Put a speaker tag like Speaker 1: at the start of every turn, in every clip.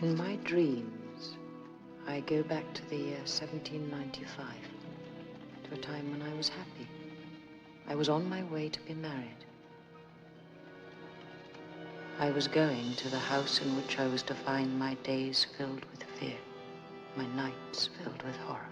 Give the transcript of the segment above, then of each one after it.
Speaker 1: In my dreams, I go back to the year 1795, to a time when I was happy. I was on my way to be married. I was going to the house in which I was to find my days filled with fear, my nights filled with horror.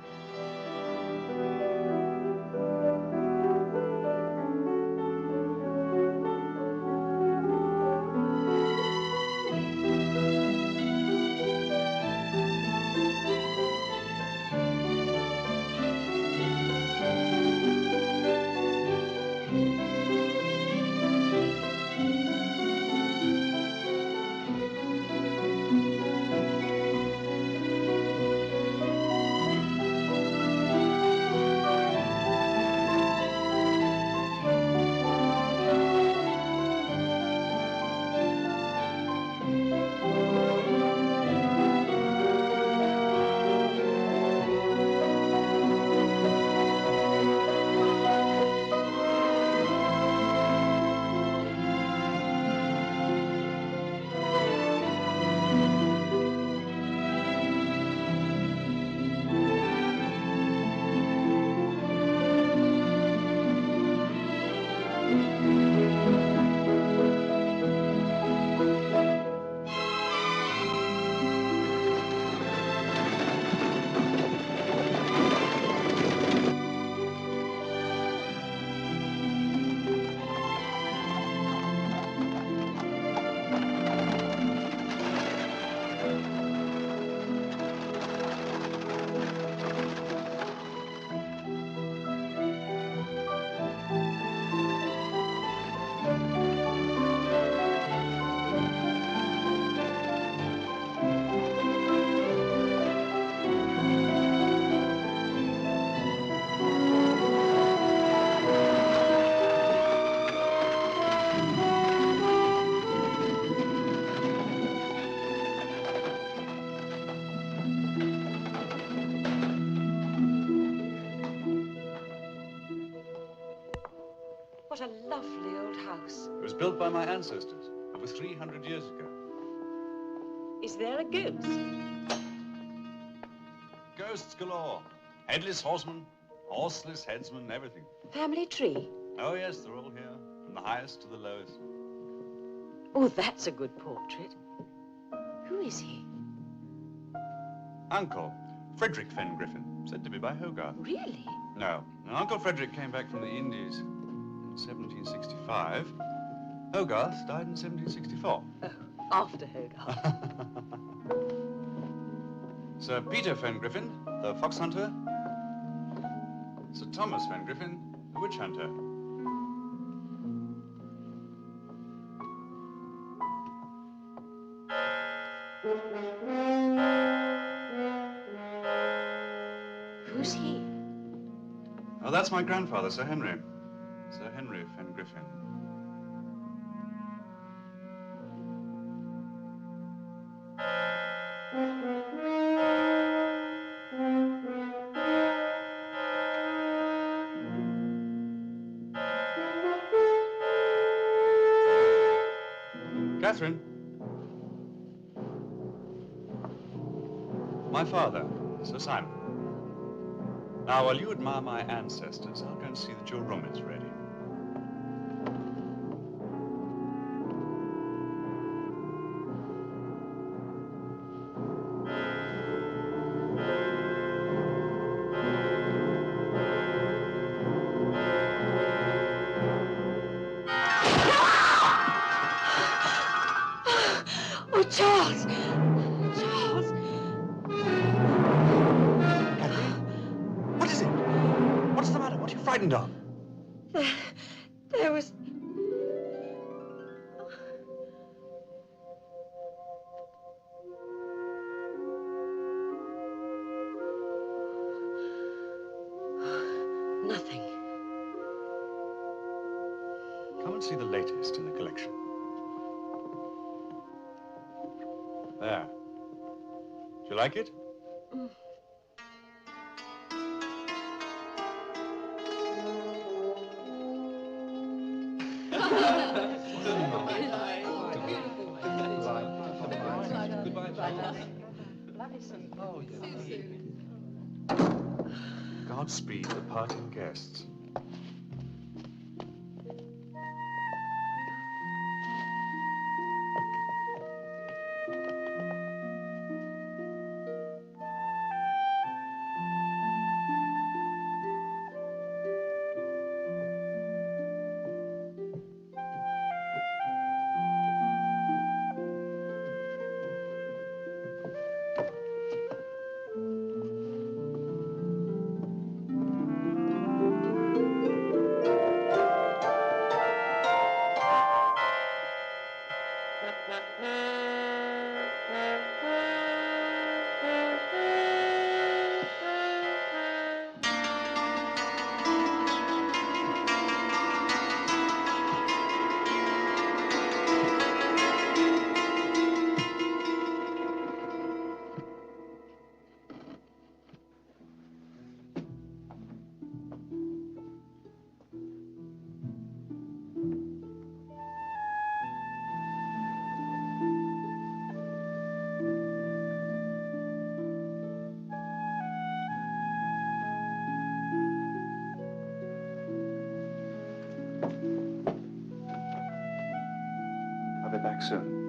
Speaker 1: What a lovely old house.
Speaker 2: It was built by my ancestors over 300 years ago.
Speaker 1: Is there a ghost?
Speaker 2: Ghosts galore. Headless horsemen, horseless headsmen, everything.
Speaker 1: Family tree?
Speaker 2: Oh, yes, they're all here, from the highest to the lowest.
Speaker 1: Oh, that's a good portrait. Who is he?
Speaker 2: Uncle, Frederick Fengriffen, said to be by Hogarth.
Speaker 1: Really?
Speaker 2: No. Uncle Frederick came back from the Indies in 1765. Hogarth died in 1764.
Speaker 1: Oh, after Hogarth.
Speaker 2: Sir Peter Fengriffen, the fox hunter. Sir Thomas Fengriffen, the witch hunter.
Speaker 1: Who's he?
Speaker 2: Oh, that's my grandfather, Sir Henry. Sir Henry Fengriffen. Catherine. My father, Sir Simon. Now, while you admire my ancestors, I'll go and see that your room is ready.
Speaker 1: Oh, Charles! Charles!
Speaker 2: What is it? What's the matter? What are you frightened of?
Speaker 1: There was... Nothing.
Speaker 2: Come and see the latest in the collection. There. Do you like it? Oh, yeah. Godspeed, the parting guests. I'll be back soon.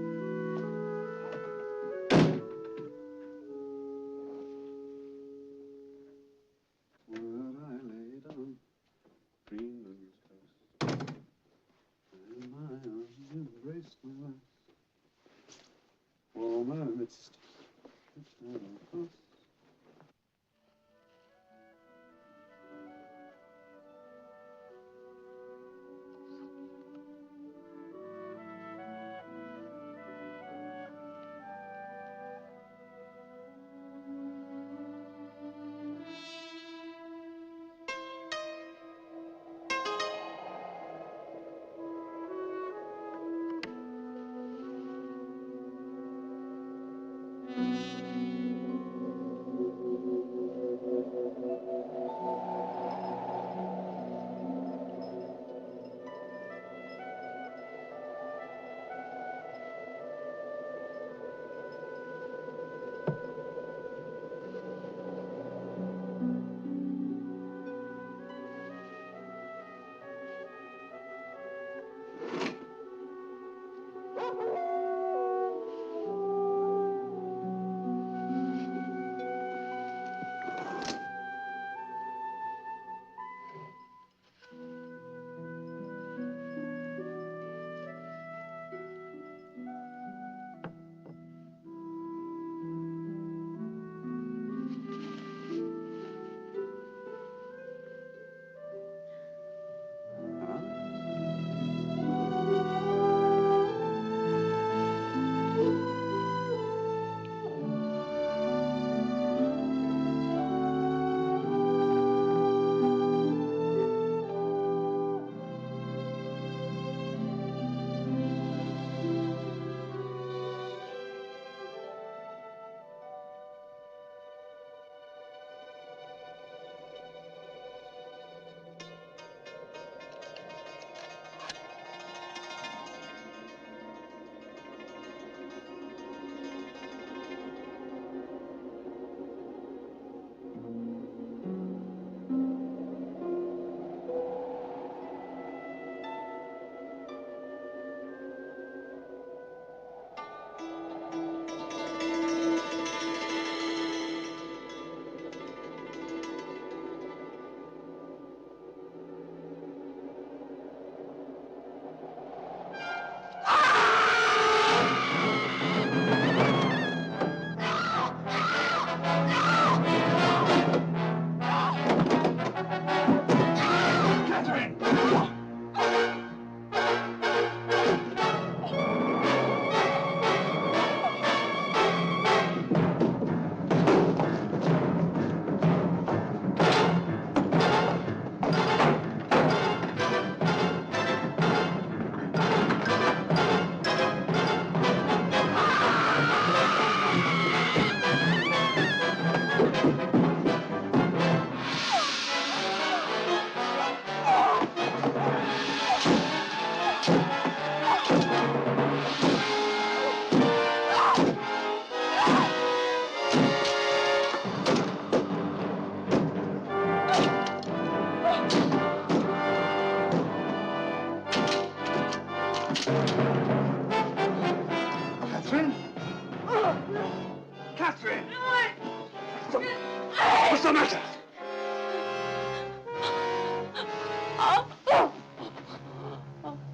Speaker 2: matter?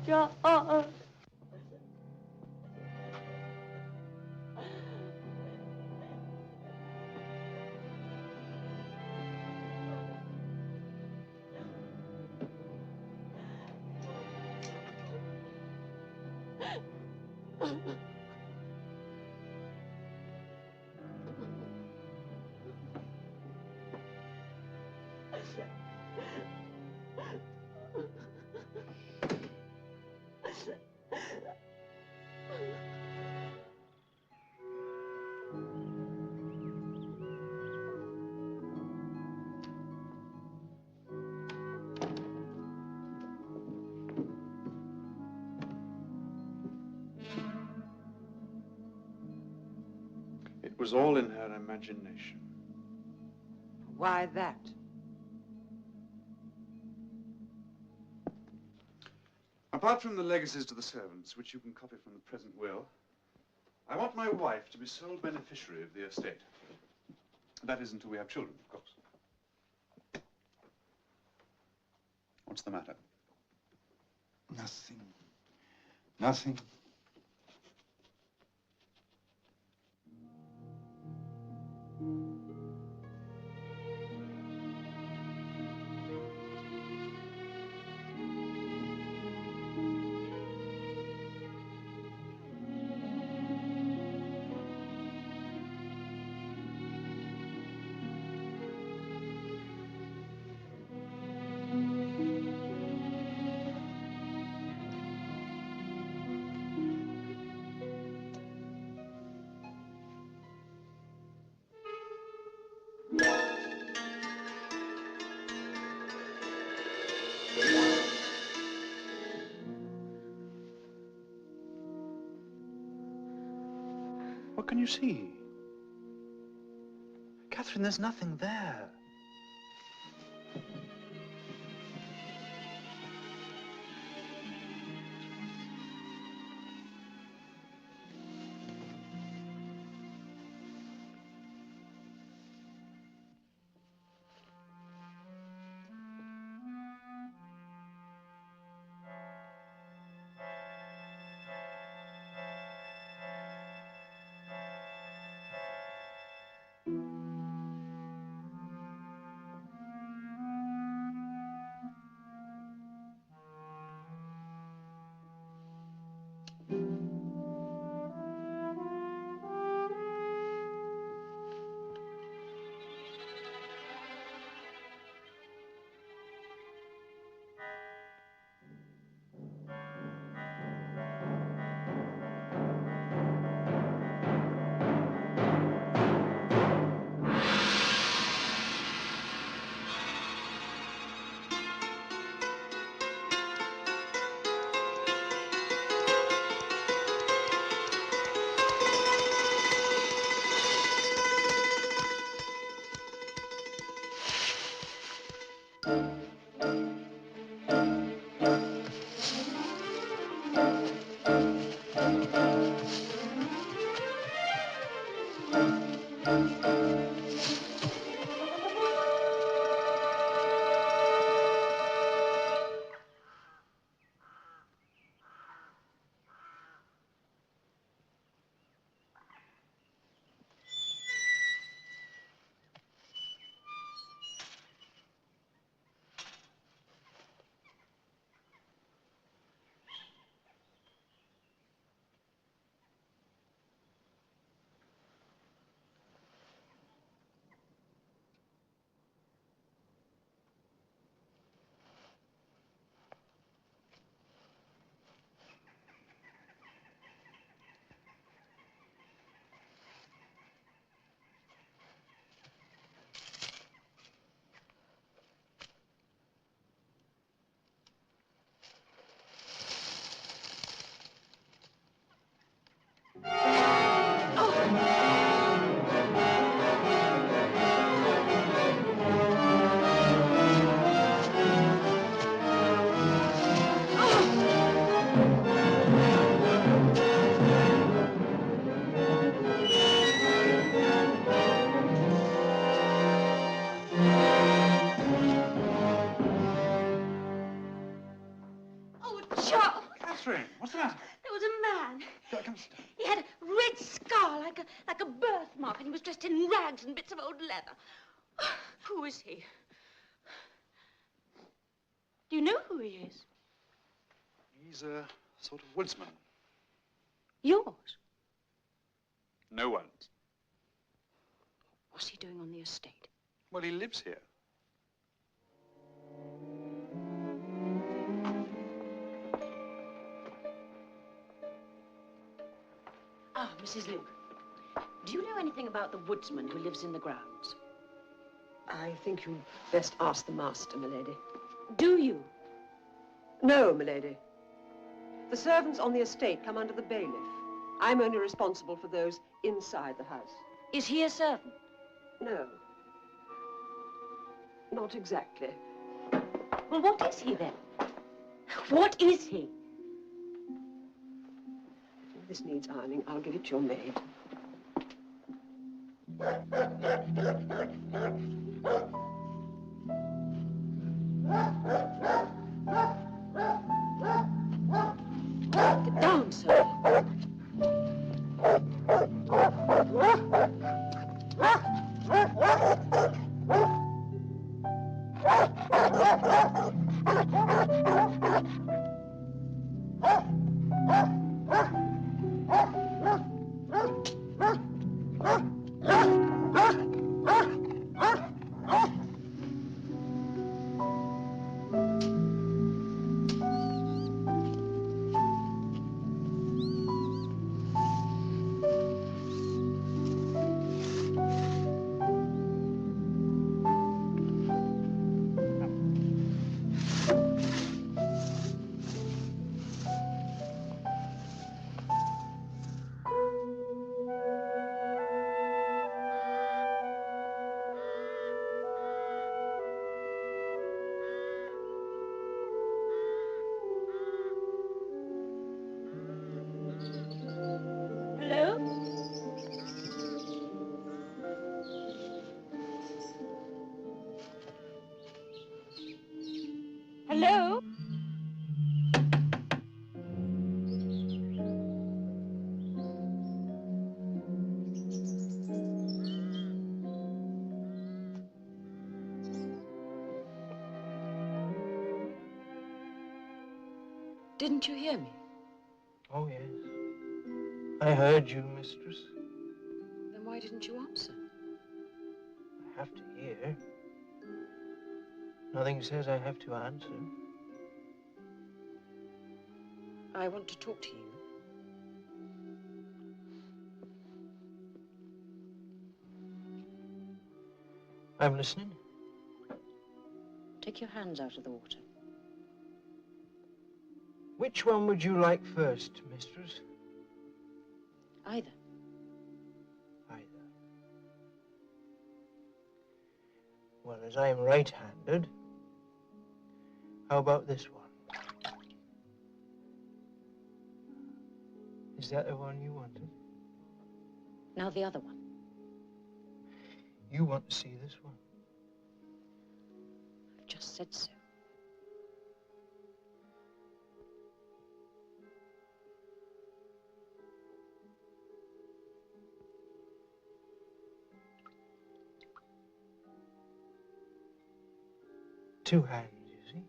Speaker 3: John.
Speaker 2: It was all in her imagination.
Speaker 1: Why that?
Speaker 2: Apart from the legacies to the servants, which you can copy from the present will, I want my wife to be sole beneficiary of the estate. That is until we have children, of course. What's the matter?
Speaker 4: Nothing. Nothing.
Speaker 2: What can you see? Catherine, there's nothing there. Catherine, what's the matter?
Speaker 3: There was a man.
Speaker 2: Come sit down.
Speaker 3: He had a red scar like a birthmark, and he was dressed in rags and bits of old leather. Who is he? Do you know who he is?
Speaker 2: He's a sort of woodsman.
Speaker 3: Yours?
Speaker 2: No one's.
Speaker 3: What's he doing on the estate?
Speaker 2: Well, he lives here.
Speaker 3: Ah, Mrs. Luke. Do you know anything about the woodsman who lives in the grounds?
Speaker 5: I think you'd best ask the master, milady.
Speaker 3: Do you?
Speaker 5: No, milady. The servants on the estate come under the bailiff. I'm only responsible for those inside the house.
Speaker 3: Is he a servant?
Speaker 5: No. Not exactly.
Speaker 3: Well, what is he then? What is he?
Speaker 5: If this needs ironing, I'll give it to your maid.
Speaker 3: Get down, sir. Hello?
Speaker 1: Didn't you hear me?
Speaker 6: Oh, yes. I heard you, mistress.
Speaker 1: Then why didn't you answer?
Speaker 6: I have to hear. Nothing says I have to answer.
Speaker 1: I want to talk to you.
Speaker 6: I'm listening.
Speaker 1: Take your hands out of the water.
Speaker 6: Which one would you like first, mistress?
Speaker 1: Either.
Speaker 6: Either. Well, as I am right-handed, how about this one? Is that the one you wanted?
Speaker 1: Now the other one.
Speaker 6: You want to see this one?
Speaker 1: I've just said so.
Speaker 6: Two hands, you see?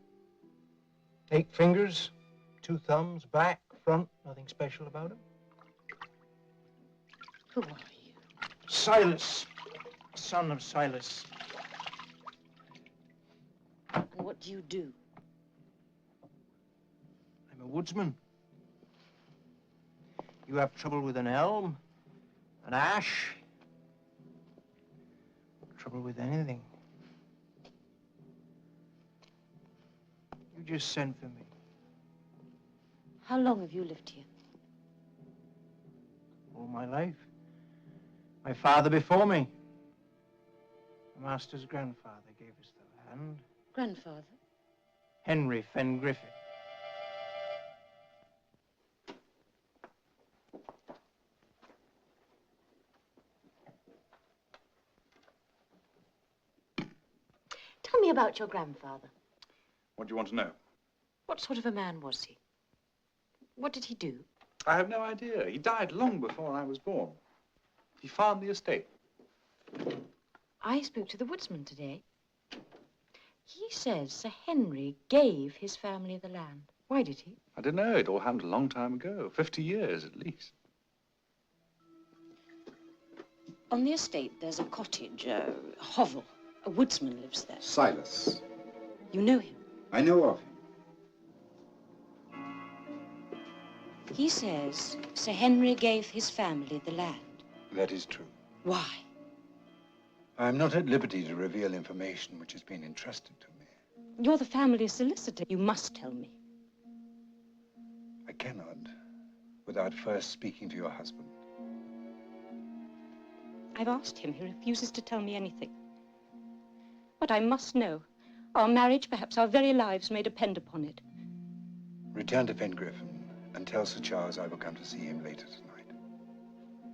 Speaker 6: 8 fingers, 2 thumbs, back, front, nothing special about them.
Speaker 1: Who are you?
Speaker 6: Silas, son of Silas.
Speaker 1: And what do you do?
Speaker 6: I'm a woodsman. You have trouble with an elm, an ash, trouble with anything. You just send for me.
Speaker 1: How long have you lived here?
Speaker 6: All my life. My father before me. My master's grandfather gave us the land.
Speaker 1: Grandfather?
Speaker 6: Henry Fengriffen.
Speaker 3: Tell me about your grandfather.
Speaker 2: What do you want to know?
Speaker 1: What sort of a man was he? What did he do?
Speaker 2: I have no idea. He died long before I was born. He farmed the estate.
Speaker 1: I spoke to the woodsman today. He says Sir Henry gave his family the land. Why did he?
Speaker 2: I don't know. It all happened a long time ago. 50 years at least.
Speaker 1: On the estate, there's a cottage, a hovel. A woodsman lives there.
Speaker 4: Silas.
Speaker 1: You know him?
Speaker 4: I know of him.
Speaker 1: He says Sir Henry gave his family the land.
Speaker 4: That is true.
Speaker 1: Why?
Speaker 4: I am not at liberty to reveal information which has been entrusted to me.
Speaker 1: You're the family solicitor. You must tell me.
Speaker 4: I cannot without first speaking to your husband.
Speaker 1: I've asked him. He refuses to tell me anything. But I must know. Our marriage, perhaps our very lives, may depend upon it.
Speaker 4: Return to Fengriffen and tell Sir Charles I will come to see him later tonight.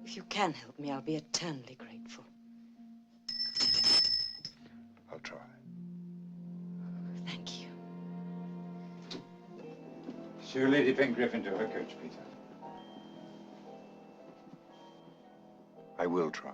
Speaker 1: If you can help me, I'll be eternally grateful.
Speaker 4: I'll try.
Speaker 1: Thank you.
Speaker 4: Show Lady Fengriffen to her coach, Peter. I will try.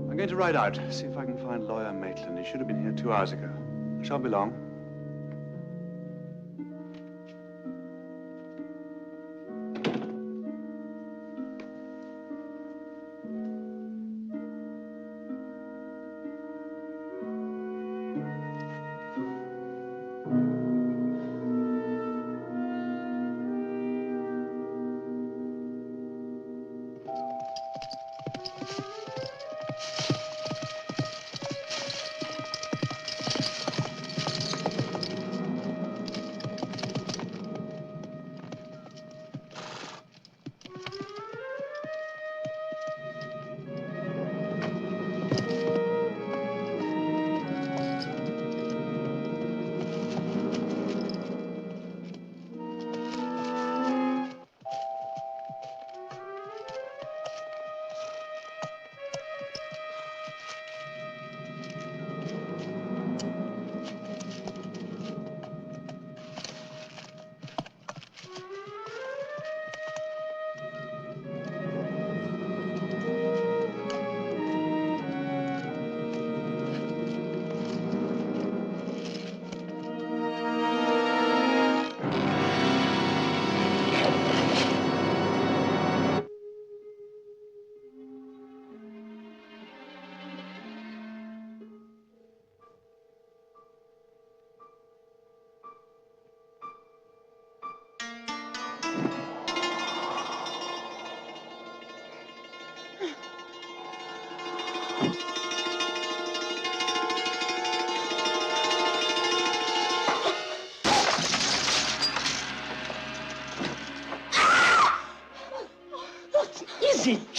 Speaker 2: I'm going to ride out, see if I can find Lawyer Maitland. He should have been here 2 hours ago. I shan't be long.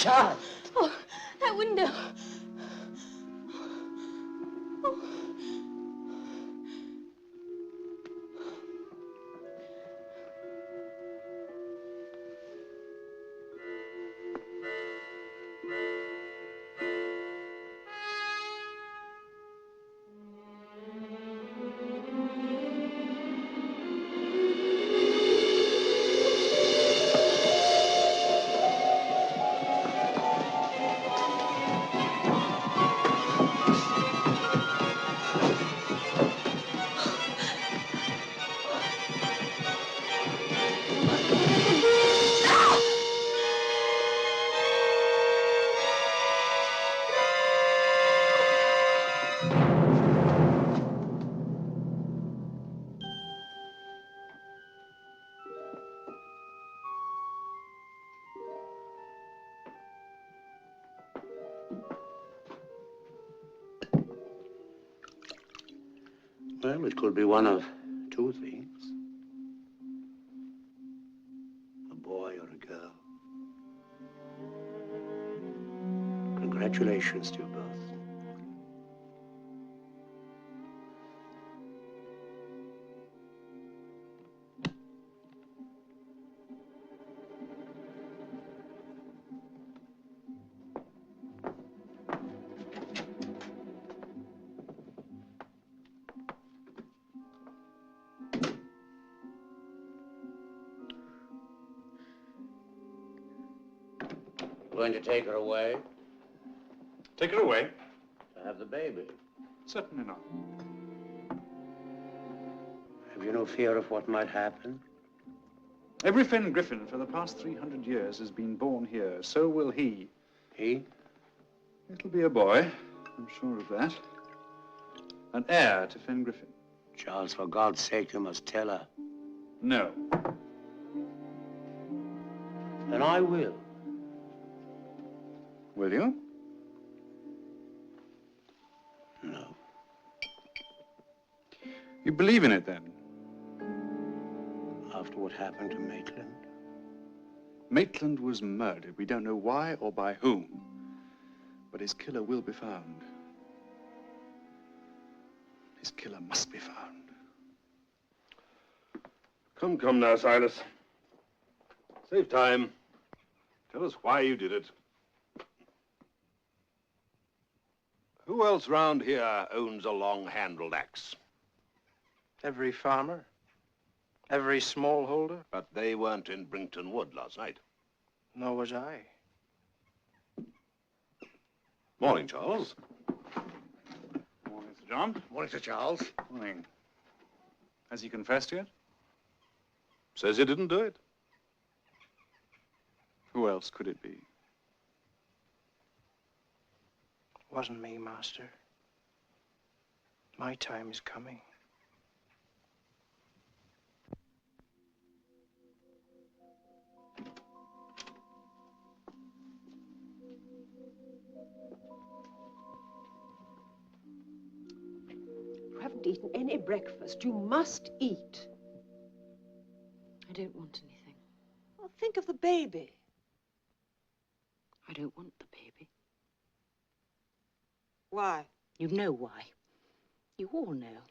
Speaker 7: Charles!
Speaker 3: Oh, that window. Oh.
Speaker 7: Well, it could be one of two things. A boy or a girl. Congratulations to you both. Going to take her away?
Speaker 2: Take her away?
Speaker 7: To have the baby.
Speaker 2: Certainly not.
Speaker 7: Have you no fear of what might happen?
Speaker 2: Every Fengriffen for the past 300 years has been born here. So will he.
Speaker 7: He?
Speaker 2: It'll be a boy. I'm sure of that. An heir to Fengriffen.
Speaker 7: Charles, for God's sake, you must tell her.
Speaker 2: No.
Speaker 7: Then I will.
Speaker 2: Will you?
Speaker 7: No.
Speaker 2: You believe in it, then?
Speaker 7: After what happened to Maitland?
Speaker 2: Maitland was murdered. We don't know why or by whom. But his killer will be found. His killer must be found.
Speaker 8: Come, come now, Silas. Save time. Tell us why you did it. Who else round here owns a long-handled axe?
Speaker 6: Every farmer, every smallholder.
Speaker 8: But they weren't in Brington Wood last night.
Speaker 6: Nor was I.
Speaker 8: Morning, Charles.
Speaker 2: Morning, Sir John.
Speaker 8: Morning, Sir Charles.
Speaker 2: Morning. Has he confessed yet?
Speaker 8: Says he didn't do it.
Speaker 2: Who else could it be?
Speaker 6: Wasn't me, Master. My time is coming.
Speaker 5: You haven't eaten any breakfast. You must eat.
Speaker 1: I don't want anything.
Speaker 5: Well, think of the baby.
Speaker 1: I don't want the baby.
Speaker 5: Why?
Speaker 1: You know why. You all know.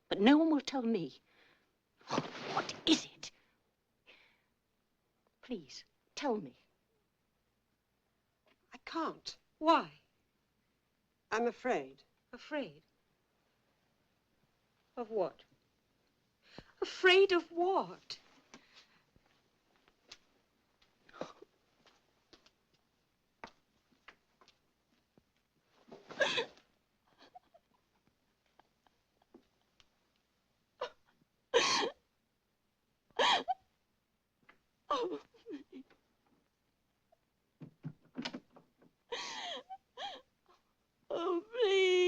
Speaker 1: But no one will tell me. What is it? Please, tell me.
Speaker 5: I can't. Why? I'm afraid.
Speaker 3: Afraid? Of what? Afraid of what? Oh, oh, please.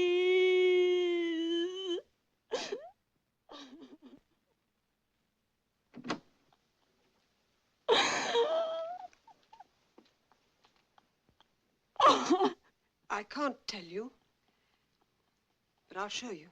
Speaker 5: I can't tell you, but I'll show you.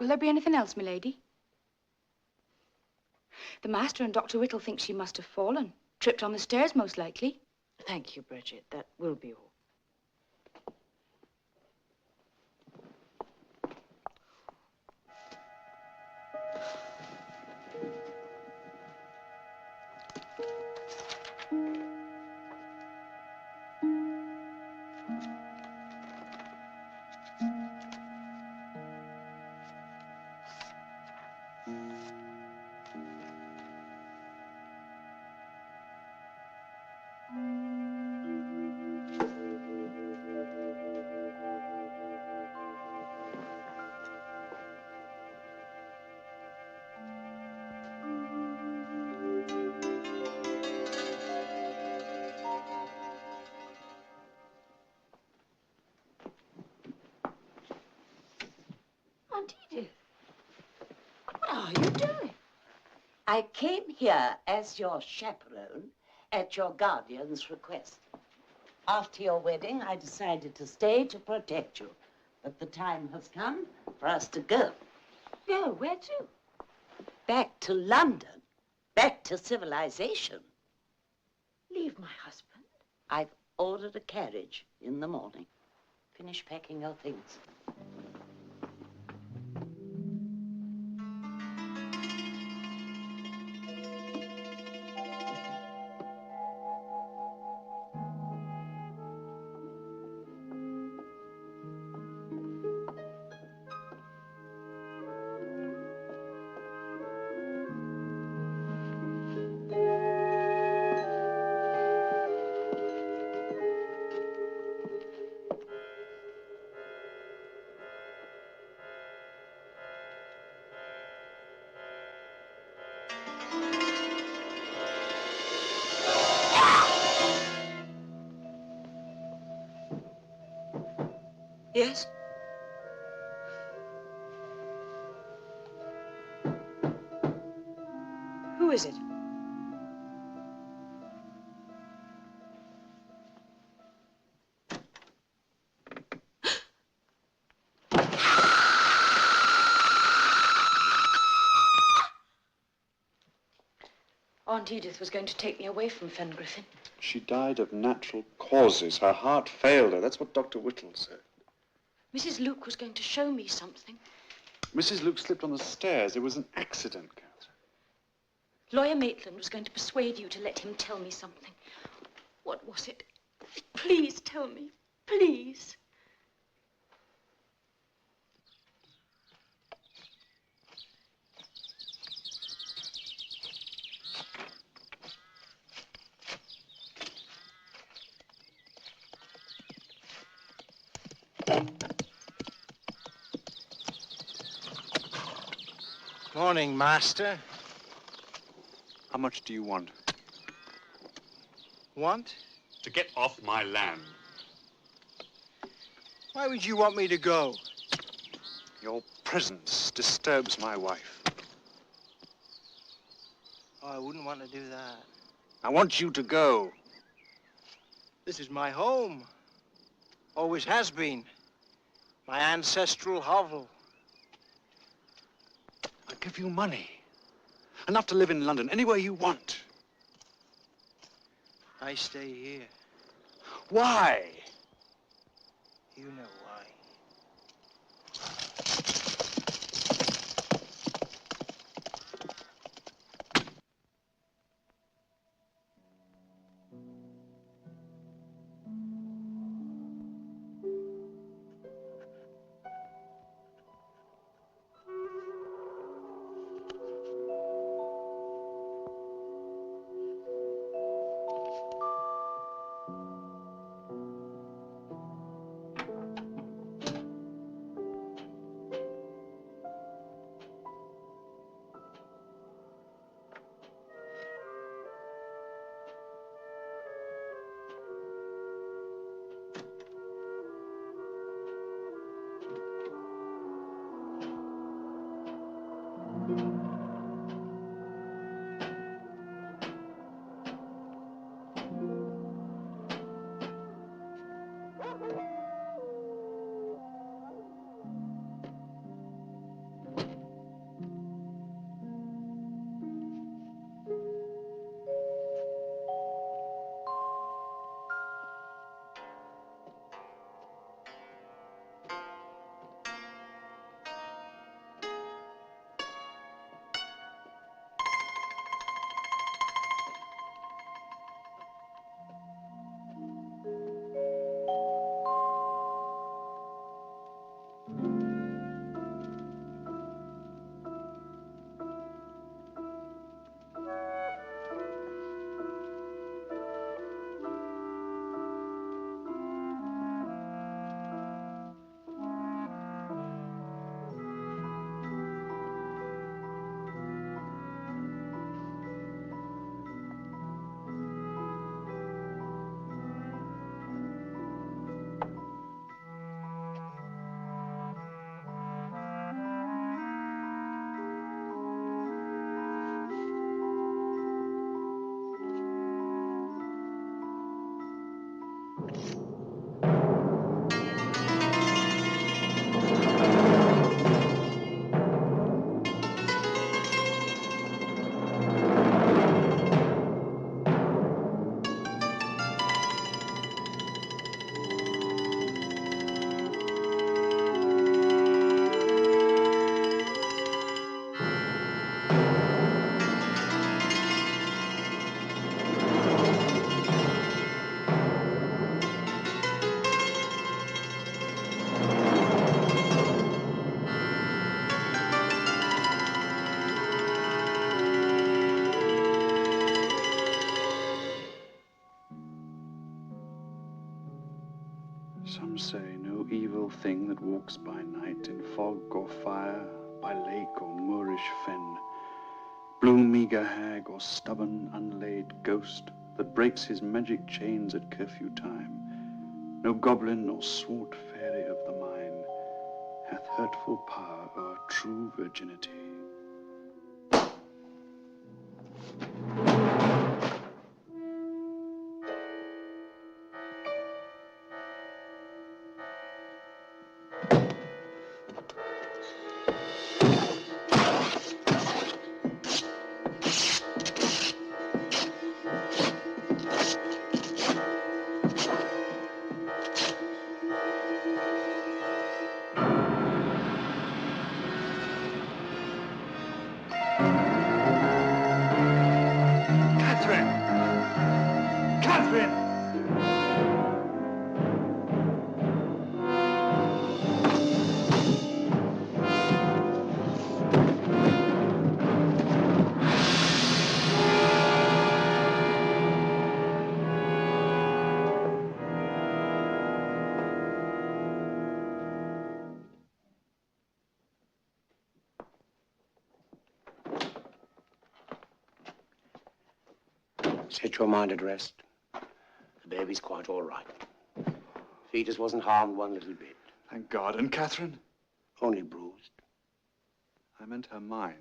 Speaker 3: Will there be anything else, milady? The master and Dr. Whittle think she must have fallen. Tripped on the stairs, most likely.
Speaker 1: Thank you, Bridget. That will be all.
Speaker 9: Aunt Edith, what are you doing? I came here as your chaperone at your guardian's request. After your wedding, I decided to stay to protect you. But the time has come for us to go.
Speaker 3: Go, where to?
Speaker 9: Back to London. Back to civilization.
Speaker 3: Leave my husband?
Speaker 9: I've ordered a carriage in the morning. Finish packing your things.
Speaker 5: Yes? Who is it?
Speaker 1: Aunt Edith was going to take me away from Fengriffen.
Speaker 2: She died of natural causes. Her heart failed her. That's what Dr. Whittle said.
Speaker 1: Mrs. Luke was going to show me something.
Speaker 2: Mrs. Luke slipped on the stairs. It was an accident, Catherine.
Speaker 1: Lawyer Maitland was going to persuade you to let him tell me something. What was it? Please tell me. Please.
Speaker 6: Morning, Master.
Speaker 2: How much do you want?
Speaker 6: Want?
Speaker 2: To get off my land.
Speaker 6: Why would you want me to go?
Speaker 2: Your presence disturbs my wife.
Speaker 6: Oh, I wouldn't want to do that.
Speaker 2: I want you to go.
Speaker 6: This is my home. Always has been. My ancestral hovel.
Speaker 2: I'll give you money. Enough to live in London, anywhere you want.
Speaker 6: I stay here.
Speaker 2: Why?
Speaker 6: You know why.
Speaker 2: Some say no evil thing that walks by night in fog or fire, by lake or moorish fen, blue meagre hag or stubborn unlaid ghost that breaks his magic chains at curfew time, no goblin nor swart fairy of the mine hath hurtful power o'er true virginity.
Speaker 7: Set your mind at rest. The baby's quite all right. Fetus wasn't harmed one little bit.
Speaker 2: Thank God. And Catherine?
Speaker 7: Only bruised.
Speaker 2: I meant her mind.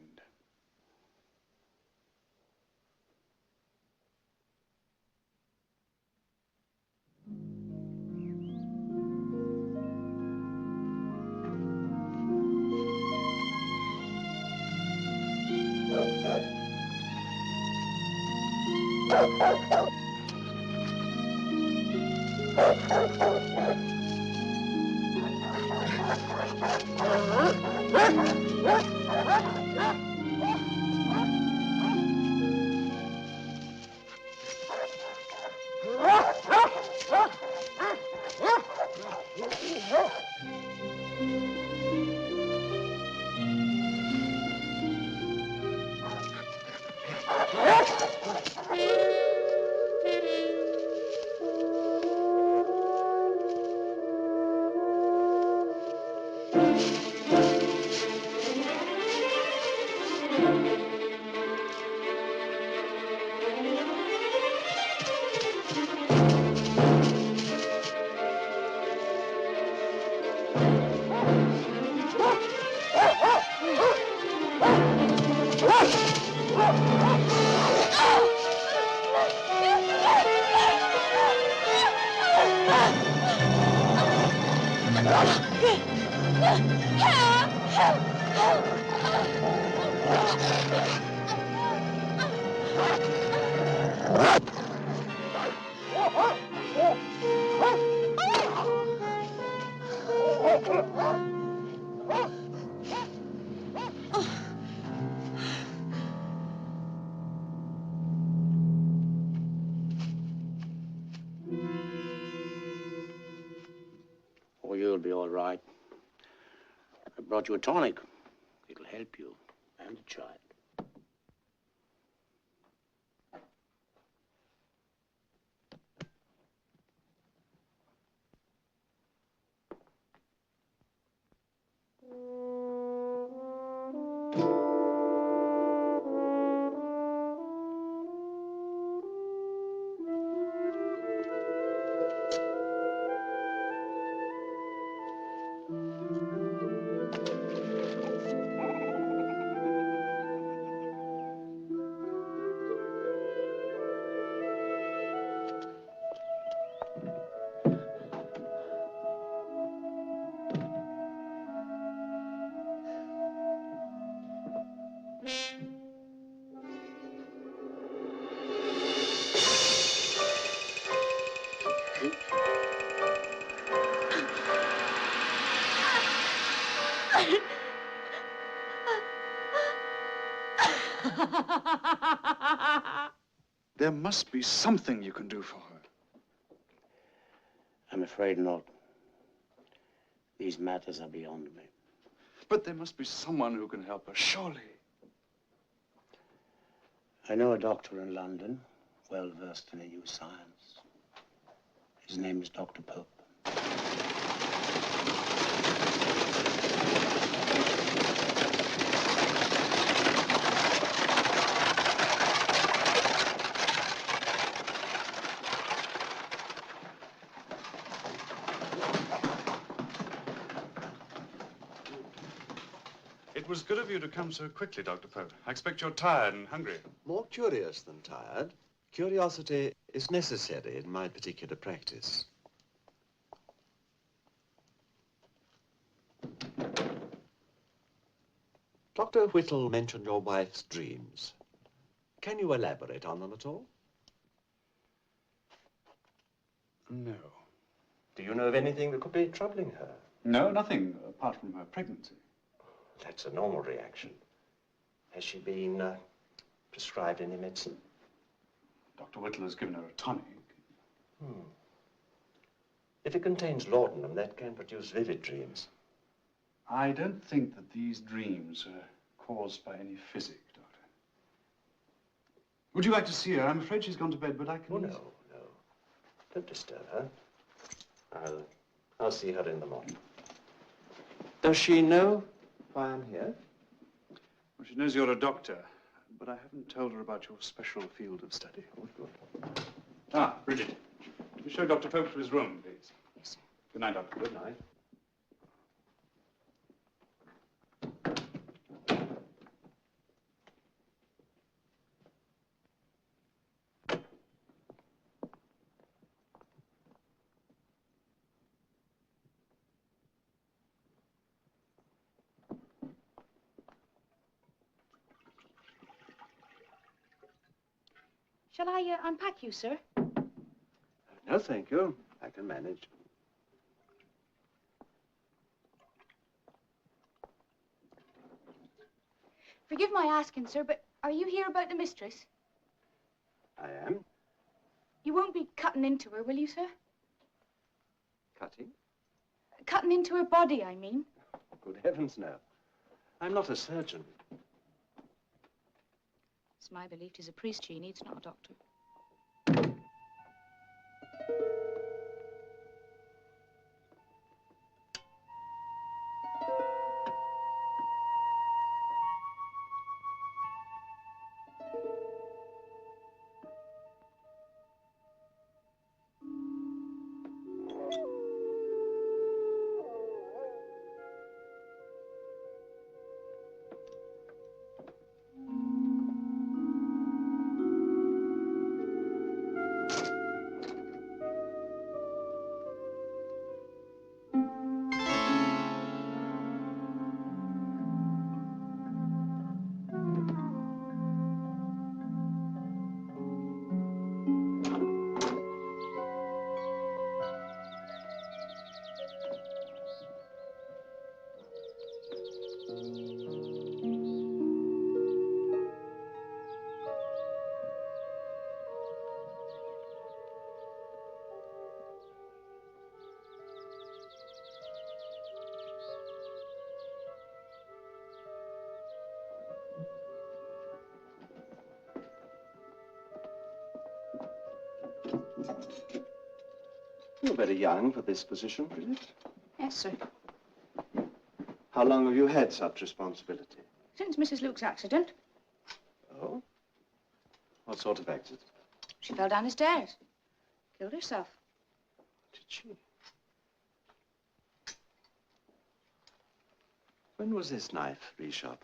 Speaker 7: Oh, you'll be all right. I brought you a tonic. It'll help you and the child.
Speaker 2: There must be something you can do for her.
Speaker 7: I'm afraid not. These matters are beyond me.
Speaker 2: But there must be someone who can help her, surely.
Speaker 7: I know a doctor in London, well versed in a new science. His name is Dr. Pope.
Speaker 2: It was good of you to come so quickly, Dr. Pope. I expect you're tired and hungry.
Speaker 10: More curious than tired. Curiosity is necessary in my particular practice. Dr. Whittle mentioned your wife's dreams. Can you elaborate on them at all?
Speaker 2: No.
Speaker 10: Do you know of anything that could be troubling her?
Speaker 2: No, nothing, apart from her pregnancy.
Speaker 10: That's a normal reaction. Has she been prescribed any medicine?
Speaker 2: Dr. Whittle has given her a tonic.
Speaker 10: If it contains laudanum, that can produce vivid dreams.
Speaker 2: I don't think that these dreams are caused by any physic, Doctor. Would you like to see her? I'm afraid she's gone to bed, but I can...
Speaker 10: Oh, no, no. Don't disturb her. I'll see her in the morning. Does she know why I'm here?
Speaker 2: Well, she knows you're a doctor, but I haven't told her about your special field of study.
Speaker 10: Oh, good.
Speaker 2: Ah, Bridget, will you show Dr. Pope to his room, please?
Speaker 1: Yes, sir.
Speaker 2: Good night, Doctor.
Speaker 10: Good night.
Speaker 3: Shall I unpack you, sir?
Speaker 10: No, thank you. I can manage.
Speaker 3: Forgive my asking, sir, but are you here about the mistress?
Speaker 10: I am.
Speaker 3: You won't be cutting into her, will you, sir?
Speaker 10: Cutting?
Speaker 3: Cutting into her body, I mean.
Speaker 10: Good heavens, no. I'm not a surgeon.
Speaker 3: It's my belief he's a priest she needs, not a doctor.
Speaker 10: You're very young for this position, Bridget.
Speaker 3: Yes, sir.
Speaker 10: How long have you had such responsibility?
Speaker 3: Since Mrs. Luke's accident.
Speaker 10: Oh? What sort of accident?
Speaker 3: She fell down the stairs. Killed herself.
Speaker 10: Did she? When was this knife resharpened?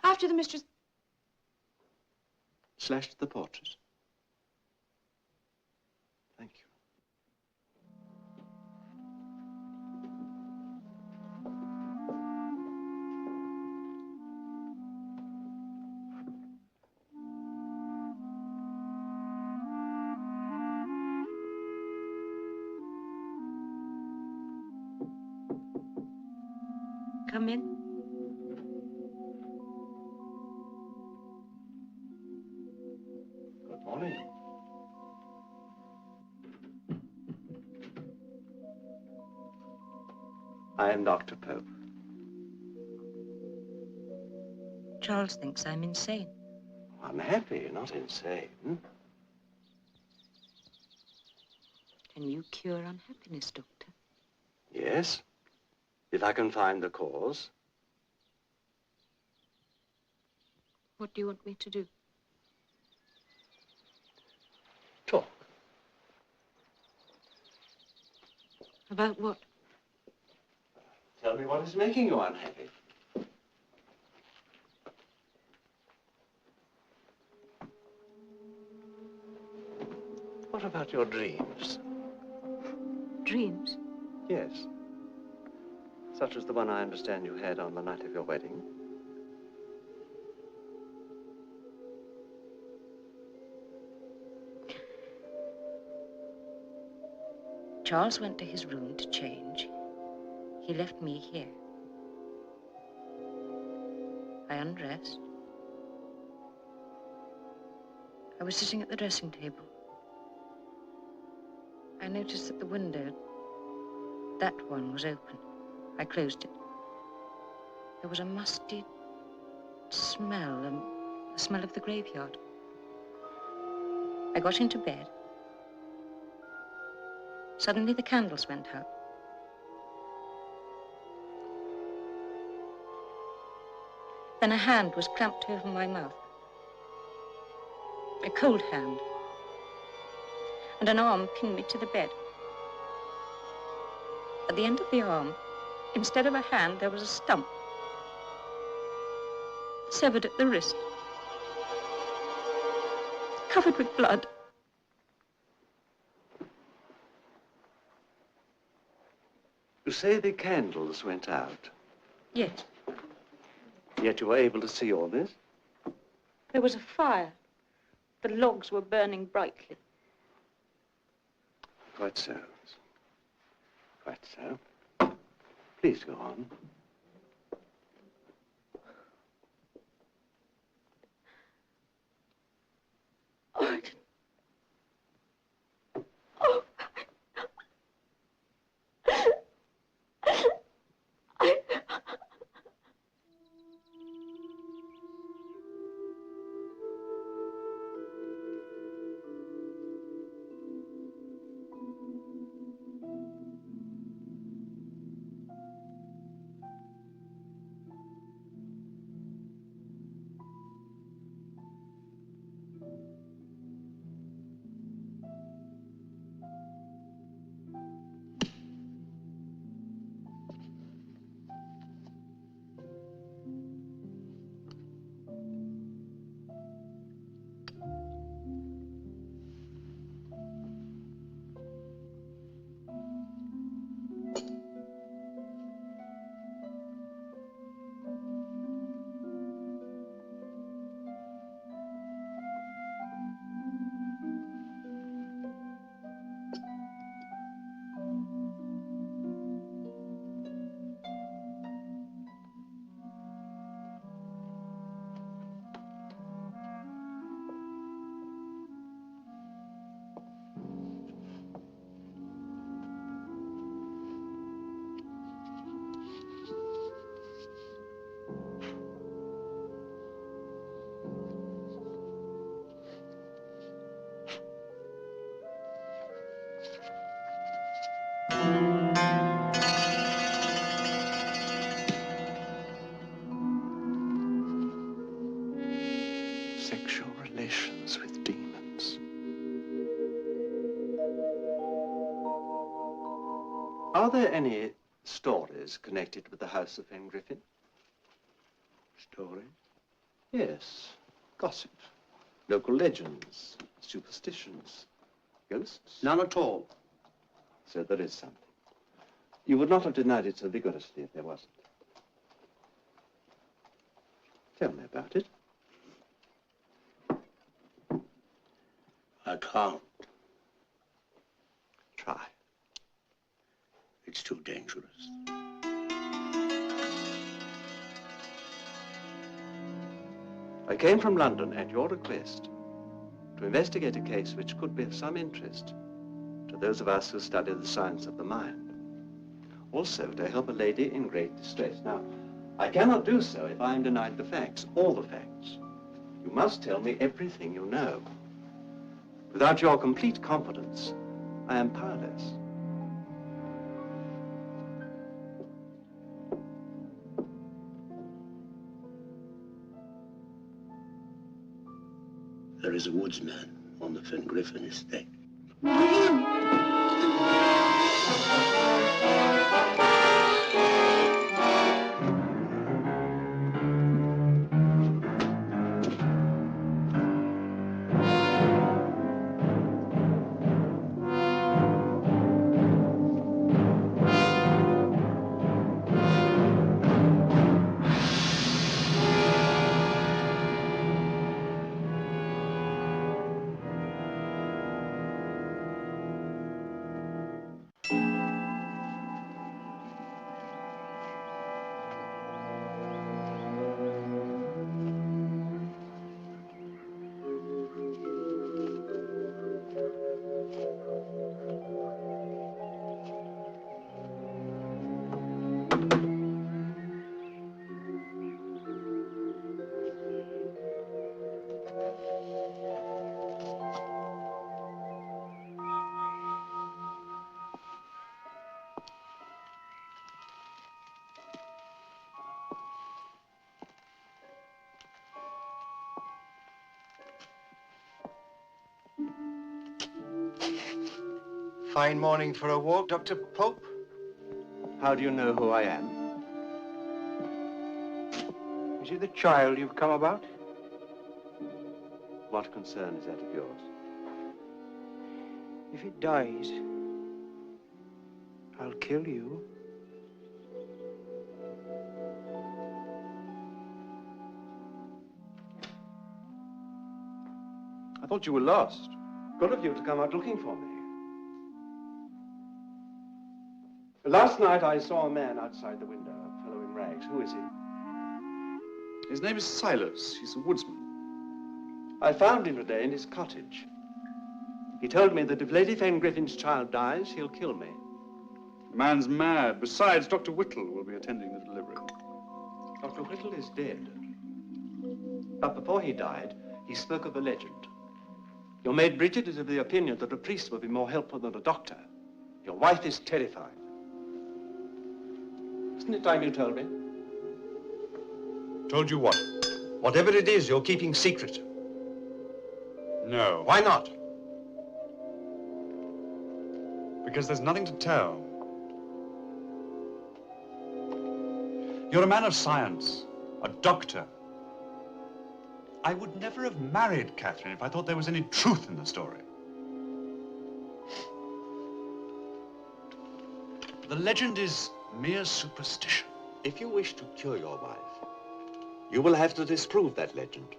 Speaker 3: After the mistress...
Speaker 10: Slashed the portrait? Thank you.
Speaker 9: Come in.
Speaker 10: morning. I am Dr. Pope.
Speaker 1: Charles thinks I'm insane.
Speaker 10: Unhappy, not insane.
Speaker 1: Can you cure unhappiness, Doctor?
Speaker 10: Yes, if I can find the cause.
Speaker 1: What do you want me to do?
Speaker 10: Talk.
Speaker 1: About what?
Speaker 10: Tell me what is making you unhappy. What about your dreams?
Speaker 1: Dreams?
Speaker 10: Yes. Such as the one I understand you had on the night of your wedding.
Speaker 1: Charles went to his room to change. He left me here. I undressed. I was sitting at the dressing table. I noticed that the window, that one, was open. I closed it. There was a musty smell, the smell of the graveyard. I got into bed. Suddenly the candles went out. Then a hand was clamped over my mouth. A cold hand. And an arm pinned me to the bed. At the end of the arm, instead of a hand, there was a stump. Severed at the wrist. Covered with blood.
Speaker 10: You say the candles went out,
Speaker 1: Yes.
Speaker 10: yet you were able to see all this?
Speaker 1: There was a fire. The logs were burning brightly.
Speaker 10: Quite so. Quite so. Please go on.
Speaker 1: Oh,
Speaker 10: Sexual relations with demons. Are there any stories connected with the house of Fengriffen? Stories? Yes. Gossip. Local legends. Superstitions. Ghosts?
Speaker 7: None at all.
Speaker 10: So there is something. You would not have denied it so vigorously if there wasn't. Tell me about it.
Speaker 7: I can't.
Speaker 10: Try.
Speaker 7: It's too dangerous.
Speaker 10: I came from London at your request to investigate a case which could be of some interest to those of us who study the science of the mind. Also, to help a lady in great distress. Now, I cannot do so if I am denied the facts, all the facts. You must tell me everything you know. Without your complete confidence, I am powerless.
Speaker 7: There is a woodsman on the Fengriffen estate.
Speaker 6: Fine morning for a walk, Dr. Pope.
Speaker 10: How do you know who I am?
Speaker 6: Is it the child you've come about?
Speaker 10: What concern is that of yours?
Speaker 6: If it dies, I'll kill you.
Speaker 10: I thought you were lost. Good of you to come out looking for me. Last night I saw a man outside the window, a fellow in rags. Who is he?
Speaker 2: His name is Silas. He's a woodsman.
Speaker 10: I found him today in his cottage. He told me that if Lady Fengriffen's child dies, he'll kill me.
Speaker 2: The man's mad. Besides, Dr. Whittle will be attending the delivery.
Speaker 10: Dr. Whittle is dead. But before he died, he spoke of a legend. Your maid Bridget is of the opinion that a priest will be more helpful than a doctor. Your wife is terrified. Isn't it time you told me?
Speaker 2: Told you what?
Speaker 10: Whatever it is you're keeping secret.
Speaker 2: No.
Speaker 10: Why not?
Speaker 2: Because there's nothing to tell. You're a man of science, a doctor. I would never have married Catherine if I thought there was any truth in the story. The legend is mere superstition.
Speaker 10: If you wish to cure your wife, you will have to disprove that legend.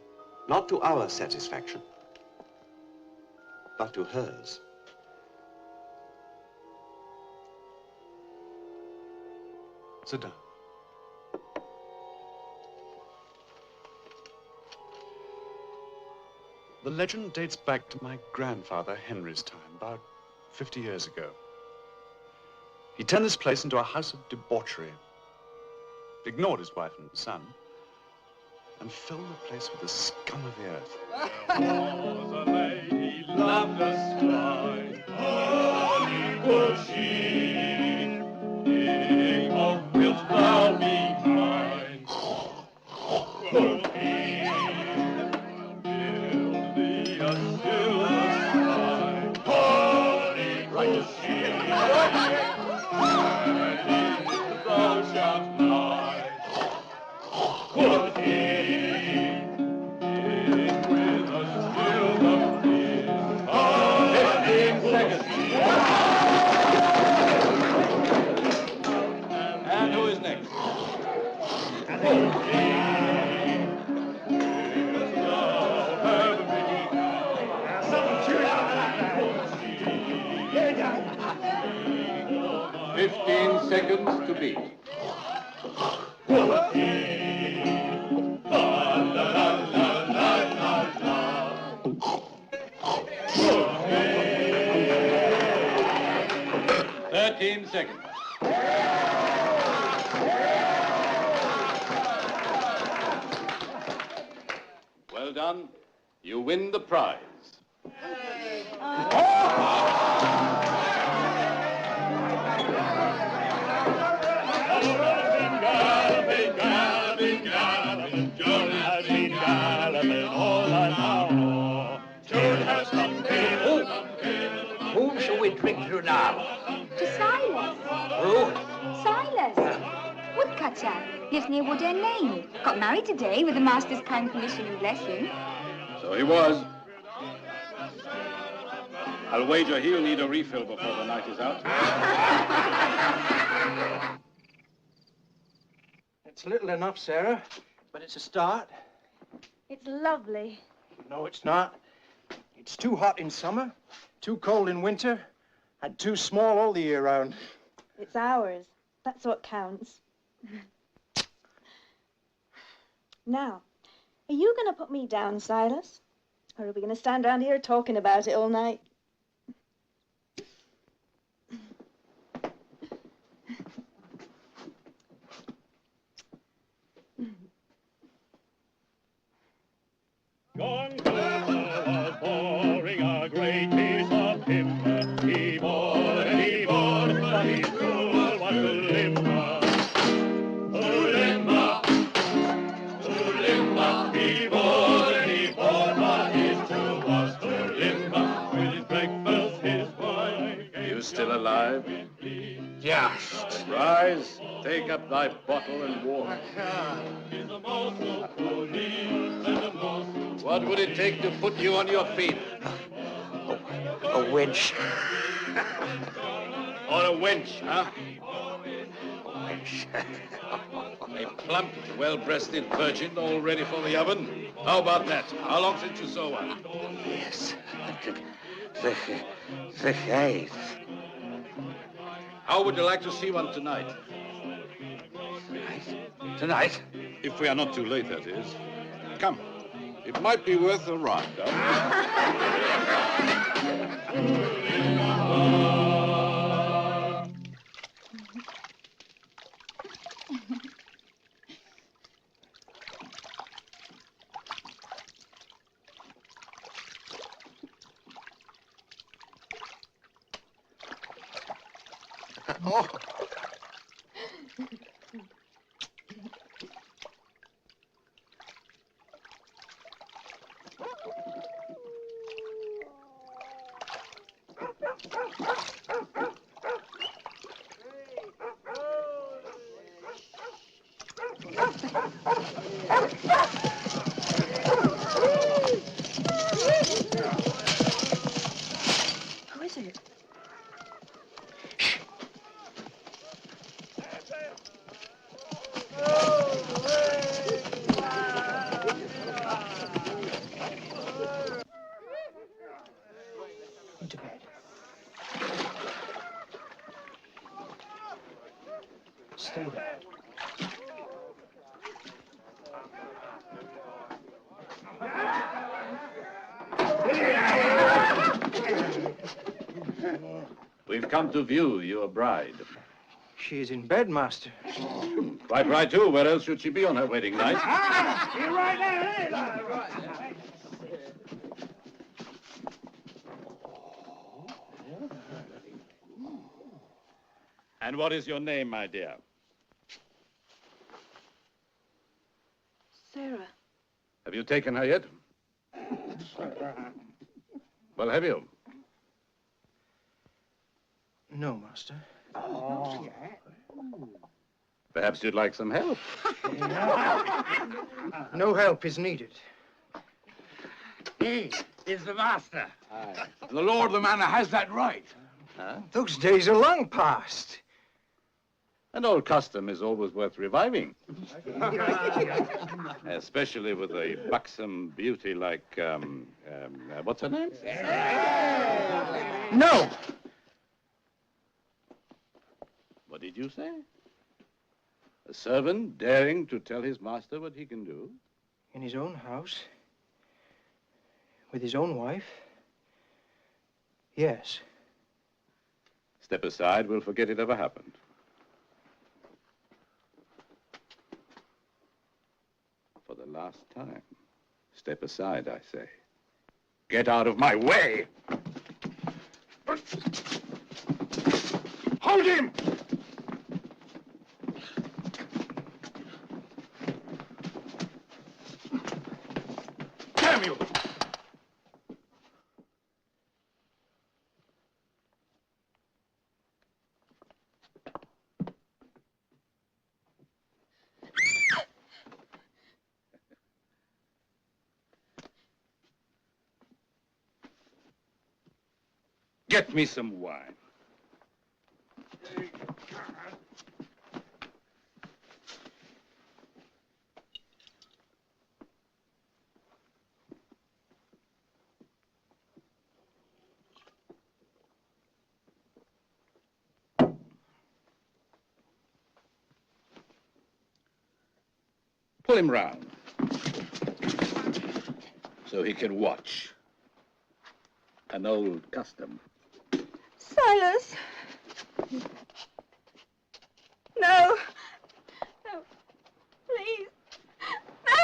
Speaker 10: Not to our satisfaction, but to hers.
Speaker 2: Sit down. The legend dates back to my grandfather Henry's time, about 50 years ago. He turned this place into a house of debauchery, ignored his wife and son, and filled the place with the scum of the earth.
Speaker 11: There was a lady loved us twice, holy was she. King of wilt thou be mine? O King, build thee a silver shrine, holy was she. And if thou shalt lie, O King, with a silver kiss, holy was she. And who is next?
Speaker 10: Seconds to beat.
Speaker 11: seconds. Well done. You win the prize.
Speaker 7: Whom shall we drink to now?
Speaker 12: To Silas.
Speaker 7: Who?
Speaker 12: Silas. Woodcutter. Lives near Wood End Lane. Got married today with the master's kind permission and blessing.
Speaker 11: So he was. I'll wager he'll need a refill before the night is out.
Speaker 6: It's little enough, Sarah, but it's a start.
Speaker 12: It's lovely.
Speaker 6: No, it's not. It's too hot in summer, too cold in winter, and too small all the year round.
Speaker 12: It's ours. That's what counts. Now, are you going to put me down, Silas? Or are we going to stand around here talking about it all night?
Speaker 11: John Cooper was boring a great piece of timber. He bored and he bored, but his rule was to limber. Limber, limber. He bored and he bored, but his rule was to limber. With his breakfast, his wife. You still alive?
Speaker 7: Just.
Speaker 11: Rise, take up thy bottle and walk. What would it take to put you on your feet?
Speaker 7: A winch.
Speaker 11: On a wench, huh?
Speaker 7: A winch.
Speaker 11: A plump, well-breasted virgin all ready for the oven? How about that? How long since you saw one?
Speaker 7: Yes. The case.
Speaker 11: How would you like to see one tonight?
Speaker 7: Tonight?
Speaker 11: If we are not too late, that is. Come. It might be worth a ride,
Speaker 7: Oh.
Speaker 12: Who is it?
Speaker 6: Into bed. Stay there.
Speaker 11: We've come to view your bride.
Speaker 6: She is in bed, master.
Speaker 11: Quite right, too. Where else should she be on her wedding night?
Speaker 6: You're right there.
Speaker 11: And what is your name, my dear?
Speaker 12: Sarah.
Speaker 11: Have you taken her yet? Well, have you?
Speaker 6: No, master.
Speaker 11: Perhaps you'd like some help.
Speaker 6: No help is needed.
Speaker 7: He is the master. Aye. The lord of the manor has that right.
Speaker 11: Huh?
Speaker 6: Those days are long past.
Speaker 11: An old custom is always worth reviving. Especially with a buxom beauty like, what's her name?
Speaker 6: No!
Speaker 11: What did you say? A servant daring to tell his master what he can do?
Speaker 6: In his own house? With his own wife? Yes.
Speaker 13: Step aside, we'll forget it ever happened. For the last time, step aside, I say. Get out of my way! Hold him! Damn you! Get me some wine. Pull him round so he can watch. An old custom.
Speaker 12: Silas. No. No. Please. No.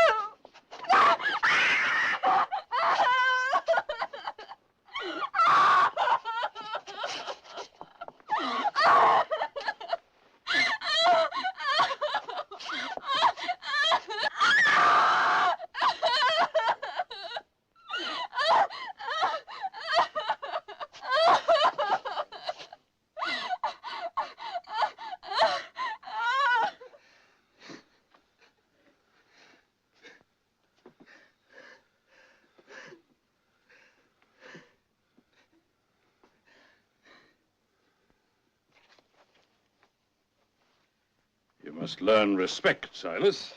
Speaker 13: You must learn respect, Silas.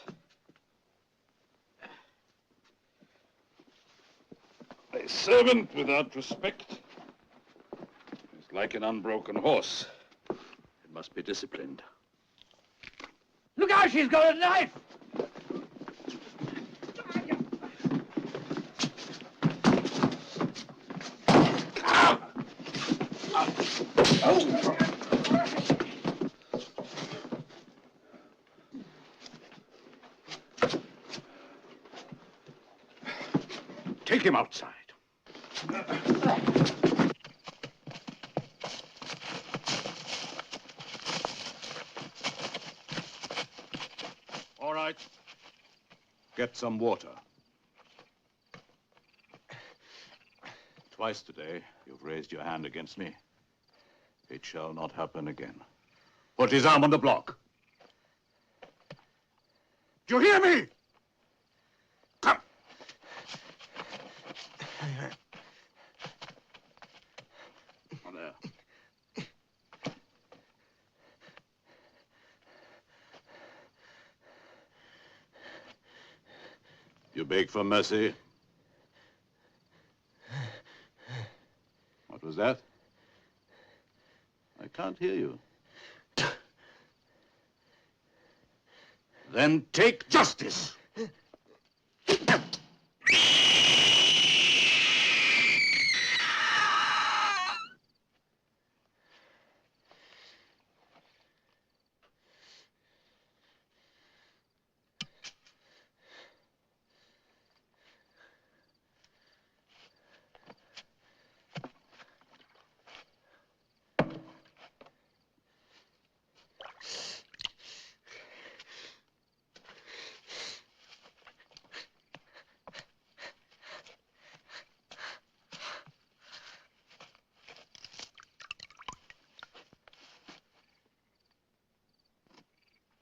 Speaker 13: A servant without respect is like an unbroken horse. It must be disciplined.
Speaker 6: Look out, she's got a knife!
Speaker 13: Take him outside. All right. Get some water. Twice today, you've raised your hand against me. It shall not happen again. Put his arm on the block. Do you hear me? Come. On there. You beg for mercy? What was that? I can't hear you. Then take justice.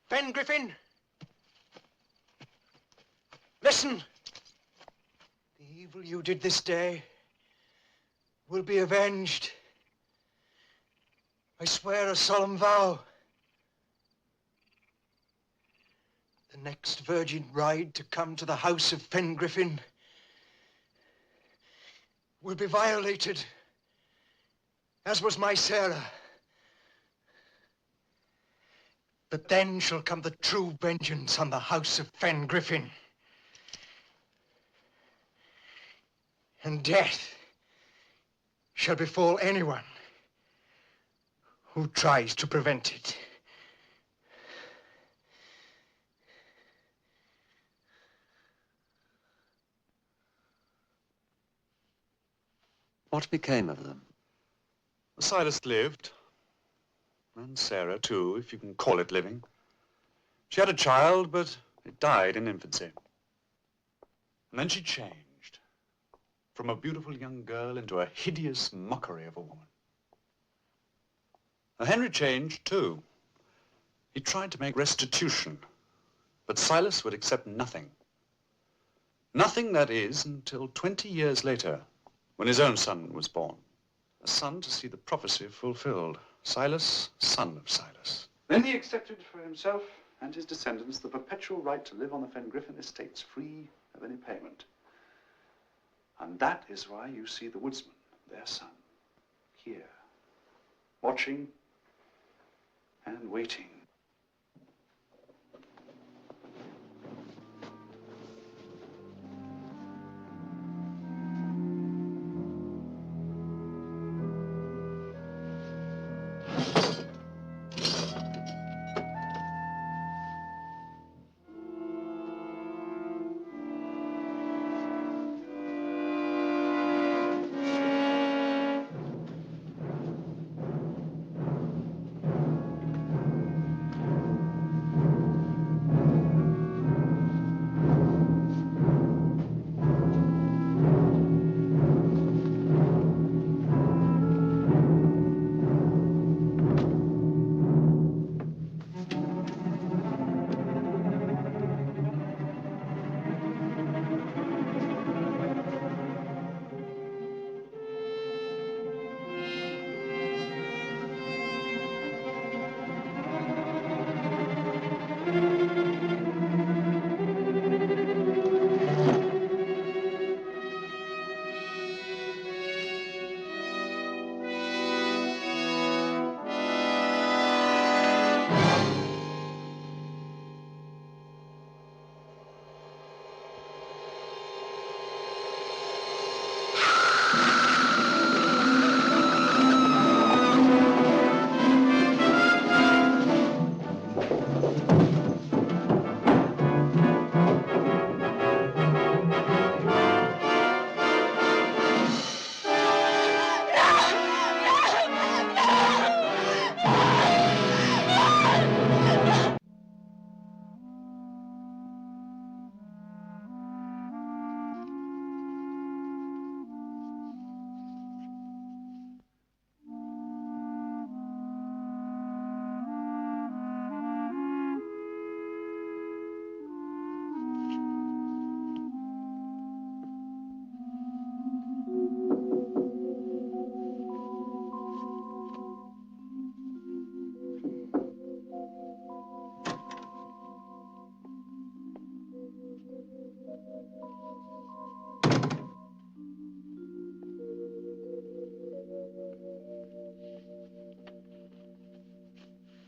Speaker 6: Fengriffen! Listen! The evil you did this day will be avenged. I swear a solemn vow. The next virgin bride to come to the house of Fengriffen will be violated, as was my Sarah. But then shall come the true vengeance on the house of Fengriffen. And death shall befall anyone who tries to prevent it.
Speaker 10: What became of them?
Speaker 2: Silas lived, and Sarah too, if you can call it living. She had a child, but it died in infancy. And then she changed from a beautiful young girl into a hideous mockery of a woman. Now, Henry changed too. He tried to make restitution, but Silas would accept nothing. Nothing, that is, until 20 years later, when his own son was born. A son to see the prophecy fulfilled. Silas, son of Silas. Then he accepted for himself and his descendants the perpetual right to live on the Fengriffen estates free of any payment. And that is why you see the woodsman, their son, here, watching and waiting.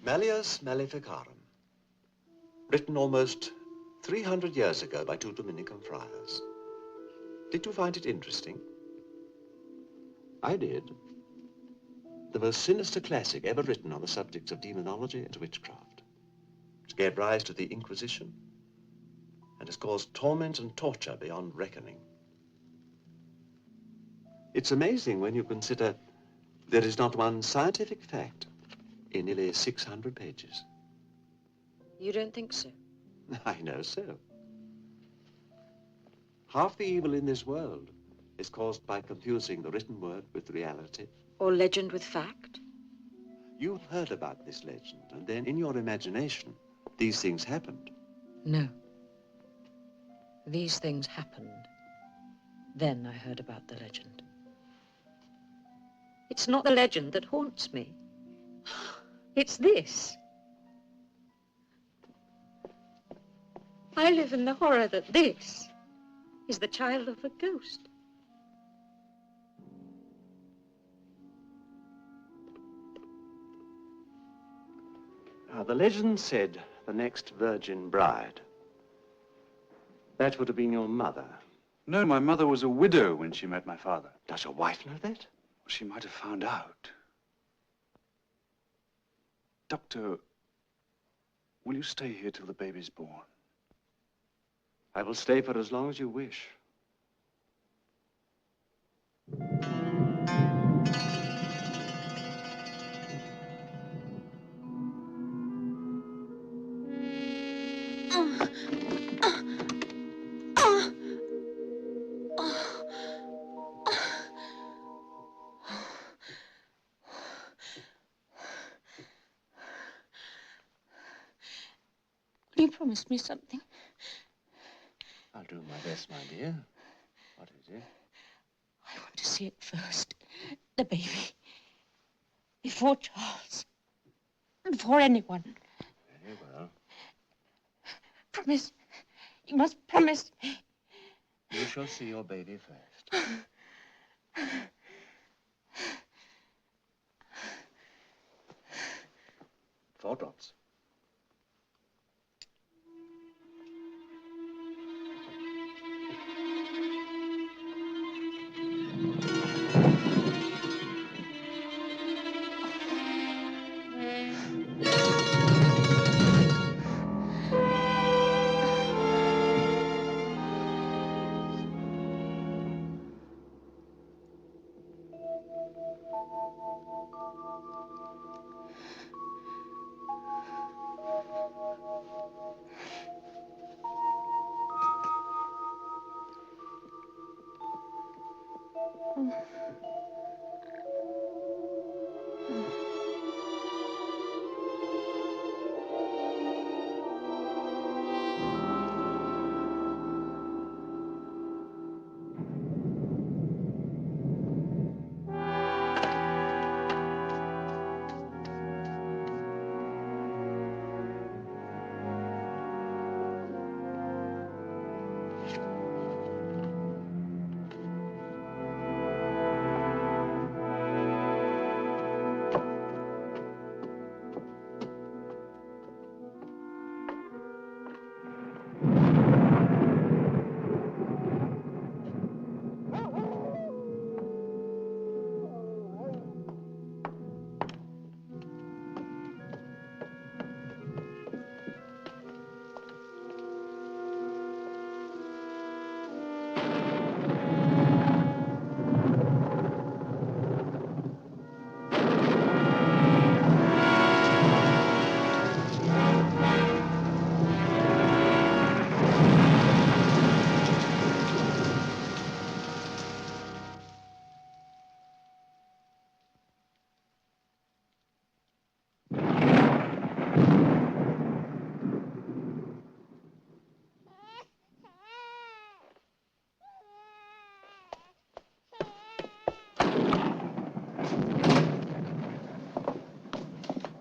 Speaker 10: Malleus Maleficarum, written almost 300 years ago by 2 Dominican friars. Did you find it interesting? I did. The most sinister classic ever written on the subjects of demonology and witchcraft. It gave rise to the Inquisition and has caused torment and torture beyond reckoning. It's amazing when you consider there is not one scientific fact in nearly 600 pages.
Speaker 1: You don't think so?
Speaker 10: I know so. Half the evil in this world is caused by confusing the written word with reality.
Speaker 1: Or legend with fact?
Speaker 10: You've heard about this legend, and then in your imagination, these things happened.
Speaker 1: No. These things happened. Then I heard about the legend. It's not the legend that haunts me. It's this. I live in the horror that this is the child of a ghost.
Speaker 10: Now, the legend said the next virgin bride. That would have been your mother.
Speaker 2: No, my mother was a widow when she met my father.
Speaker 10: Does your wife know that?
Speaker 2: She might have found out. Doctor, will you stay here till the baby's born?
Speaker 10: I will stay for as long as you wish.
Speaker 3: You promised me something.
Speaker 7: I'll do my best, my dear. What is it?
Speaker 3: I want to see it first. The baby. Before Charles. Before anyone.
Speaker 7: Very well.
Speaker 3: Promise. You must promise me.
Speaker 7: You shall see your baby first. 4 drops.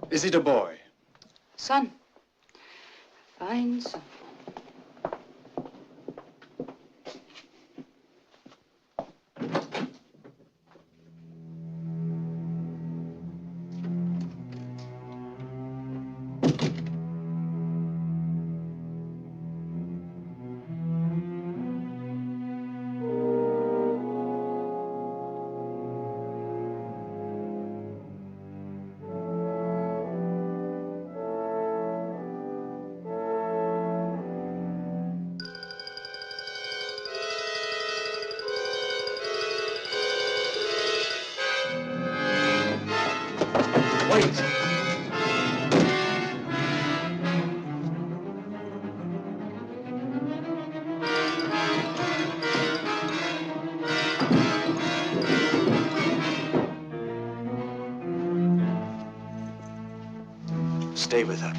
Speaker 2: Is it a boy?
Speaker 1: Son. Fine son.
Speaker 4: Stay with her.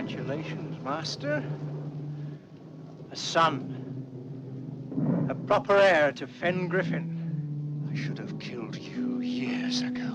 Speaker 6: Congratulations, Master. A son. A proper heir to Fengriffen.
Speaker 4: I should have killed you years ago.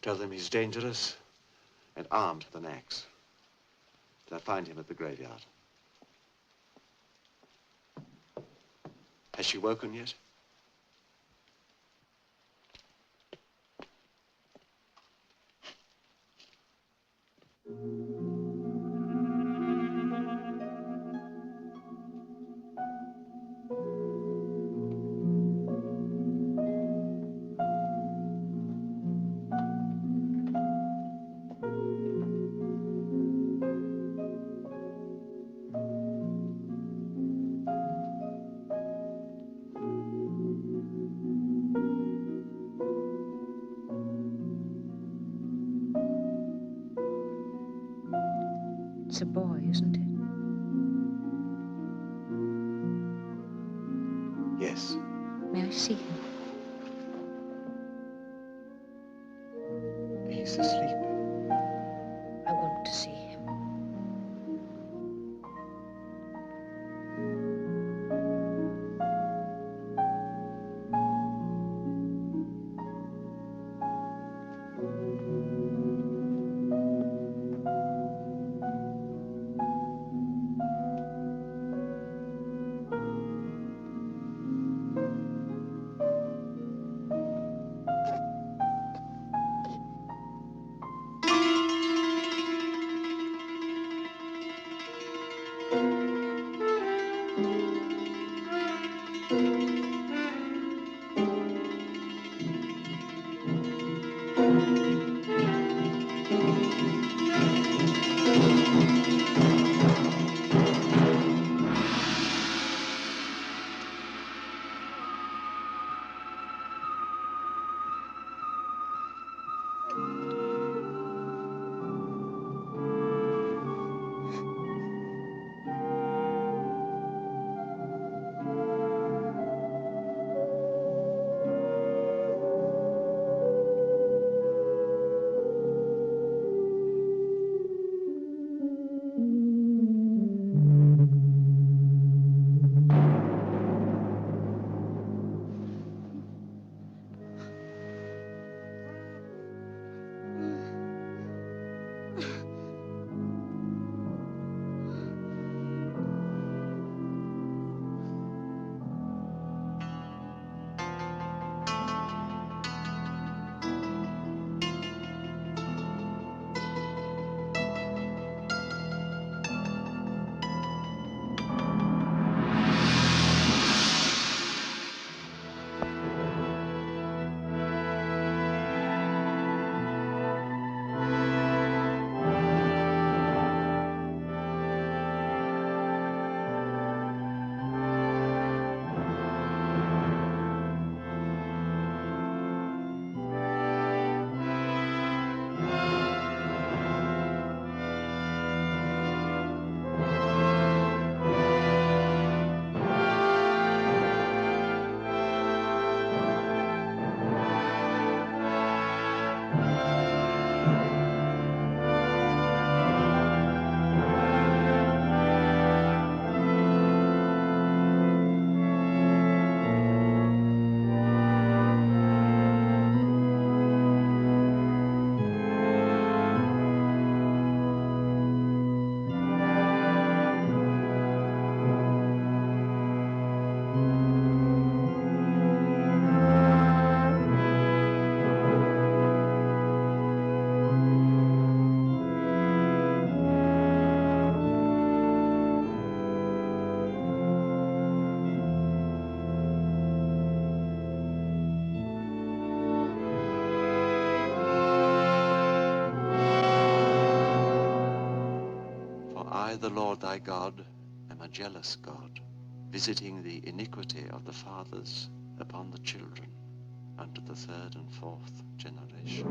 Speaker 10: Tell them he's dangerous and armed with an axe. Till I find him at the graveyard. Has she woken yet?
Speaker 1: It's a boy, isn't it?
Speaker 10: Yes.
Speaker 1: May I see him?
Speaker 10: He's asleep.
Speaker 1: I want to see him.
Speaker 10: I, the Lord thy God, am a jealous God, visiting the iniquity of the fathers upon the children unto the third and fourth generation.